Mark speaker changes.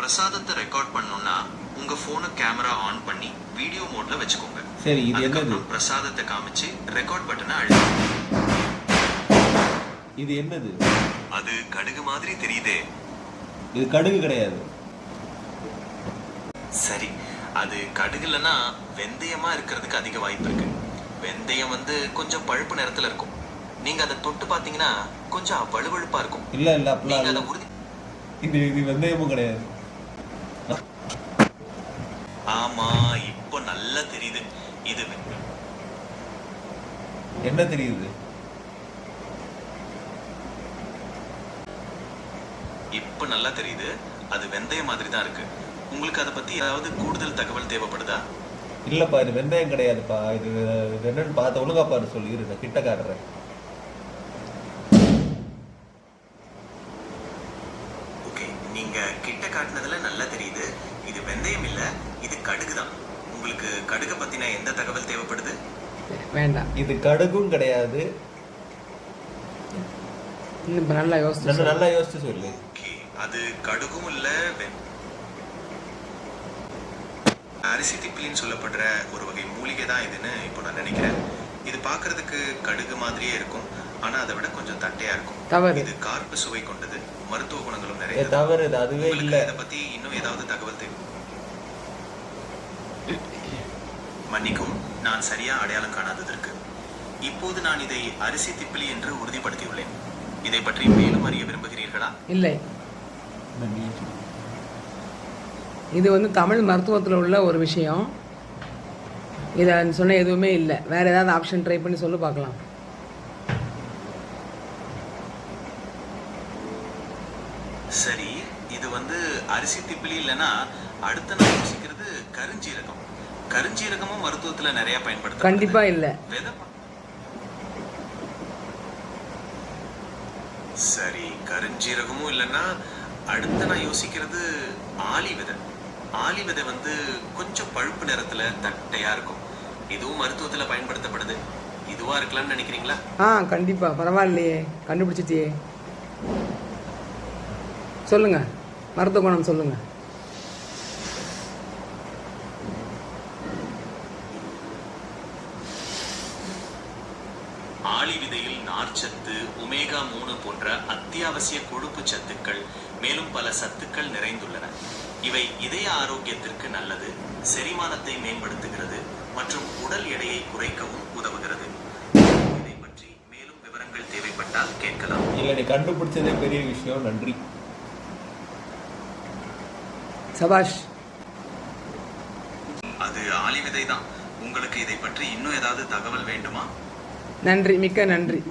Speaker 1: பிரசாதத்தை ரெக்கார்ட் பண்ணனும்னா உங்க போனை கேமரா ஆன் பண்ணி வீடியோ மோட்ல வெச்சுக்கோங்க.
Speaker 2: சரி, இது என்னது?
Speaker 1: பிரசாதத்தை காமிச்சு ரெக்கார்ட் பட்டனை அழுத்துங்க.
Speaker 2: இது என்னது?
Speaker 1: அது கடுகு மாதிரி தெரியுதே.
Speaker 2: இது கடுகு கிடையாது.
Speaker 1: சரி, அது கடுகு இல்லனா வெந்தயமா இருக்கிறதுக்கு அதிக வாய்ப்பு இருக்கு. வெந்தயம் கொஞ்சம் பழுப்பு நிறத்துல இருக்கும். நீங்க அதை தொட்டு பாத்தீங்கன்னா கொஞ்சம் வழுவழுப்பா இருக்கும்.
Speaker 2: இல்ல இல்ல அப்பலாம் இல்ல. இது வெந்தயமும் கிடையாது.
Speaker 1: ஆமா, இப்போ நல்லா தெரியுது. இது
Speaker 2: என்ன தெரியுது?
Speaker 1: இப்போ நல்லா தெரியுது. அது வெந்தயம் மாதிரி தான் இருக்கு. உங்களுக்கு அதை பத்தி ஏதாவது கூடுதல் தகவல் தேவைப்படுதா?
Speaker 2: இல்லப்பா, இது வெந்தயம் கிடையாதுப்பா. இது என்னன்னு பார்த்து ஒழுங்கா பாரு சொல்லி இரு, கிட்ட காட்டுறேன்.
Speaker 1: ஓகே, நீங்க கிட்ட காட்டுனதுல நல்லா தெரியுது. இது வெந்தயம் இல்ல, இது கடுகு தான். உங்களுக்கு கடுகு பத்தின எந்த தகவல் தேவைப்படுது?
Speaker 3: வேண்டாம்.
Speaker 2: இது கடுகும் கிடையாது.
Speaker 3: இன்னும் நல்லா யோசிச்சு
Speaker 2: நல்லா யோசிச்சு சொல்லு.
Speaker 1: ஓகே, அது கடுகும் இல்ல, அரிசி திப்பிலின்னு சொல்லப்படுற ஒரு வகை மூலிகை தான் இதுன்னு இப்போ நான் நினைக்கிறேன். இது பார்க்கிறதுக்கு கடுகு மாதிரியே இருக்கும், ஆனா அதை விட கொஞ்சம் தட்டையா இருக்கும்.
Speaker 3: தவறு.
Speaker 1: இது கார்ப்பு சுவை கொண்டது, மருத்துவ குணங்களும் நிறைய.
Speaker 2: தவறு, அதுவே இல்ல.
Speaker 1: இதை பத்தி இன்னும் ஏதாவது தகவல் தேவை? மன்னிக்கும், நான் சரியா அடையாளம் காணாததற்கு. இப்போது நான் இதை அரிசி திப்பிலி என்று உறுதிப்படுத்தியுள்ளேன். இதை பற்றி மேலும் அறிய விரும்புகிறீர்களா?
Speaker 3: இல்லை. இது தமிழ் மருத்துவத்தில் உள்ள ஒரு விஷயம். இதை சொன்ன எதுவுமே இல்லை. வேற ஏதாவது ஆப்ஷன் ட்ரை பண்ணி சொல்லி பார்க்கலாம்.
Speaker 1: சரி, இது அரிசி திப்பிலி இல்லைன்னா அடுத்த நான் யோசிக்கிறது கருஞ்சீரகம். கருஞ்சீரகமும் மருத்துவத்துல நிறைய பயன்படுத்த.
Speaker 3: கண்டிப்பா இல்ல.
Speaker 1: சரி, கருஞ்சீரகமும் இல்லைன்னா அடுத்த நான் யோசிக்கிறது ஆளி விதை. ஆளி விதை கொஞ்சம் பழுப்பு நிறத்துல தட்டையா இருக்கும். இதுவும் மருத்துவத்துல பயன்படுத்தப்படுது. இதுவா இருக்கலாம்னு நினைக்கிறீங்களா?
Speaker 3: கண்டிப்பா. பரவாயில்லையே, கண்டுபிடிச்சிட்டியே. சொல்லுங்க, மருத்துவ குணம் சொல்லுங்க.
Speaker 1: ஆளி விதையில் நார்ச்சத்து, ஒமேகா 3 போன்ற அத்தியாவசிய கொழுப்பு சத்துக்கள், மேலும் பல சத்துக்கள் நிறைந்துள்ளன. இவை இதய ஆரோக்கியத்திற்கு நல்லது, செரிமானத்தை மேம்படுத்துகிறது மற்றும் உடல் எடையை குறைக்கவும் உதவுகிறது. இதை பற்றி மேலும் விவரங்கள் தேவைப்பட்டால் கேட்கலாம்.
Speaker 2: இல்ல, நீ கண்டுபிடிச்சதே பெரிய விஷயம். நன்றி.
Speaker 3: சபாஷ்.
Speaker 1: அது ஆளி விதை தான். உங்களுக்கு இதை பற்றி இன்னும் ஏதாவது தகவல் வேண்டுமா?
Speaker 3: நன்றி, மிக்க நன்றி.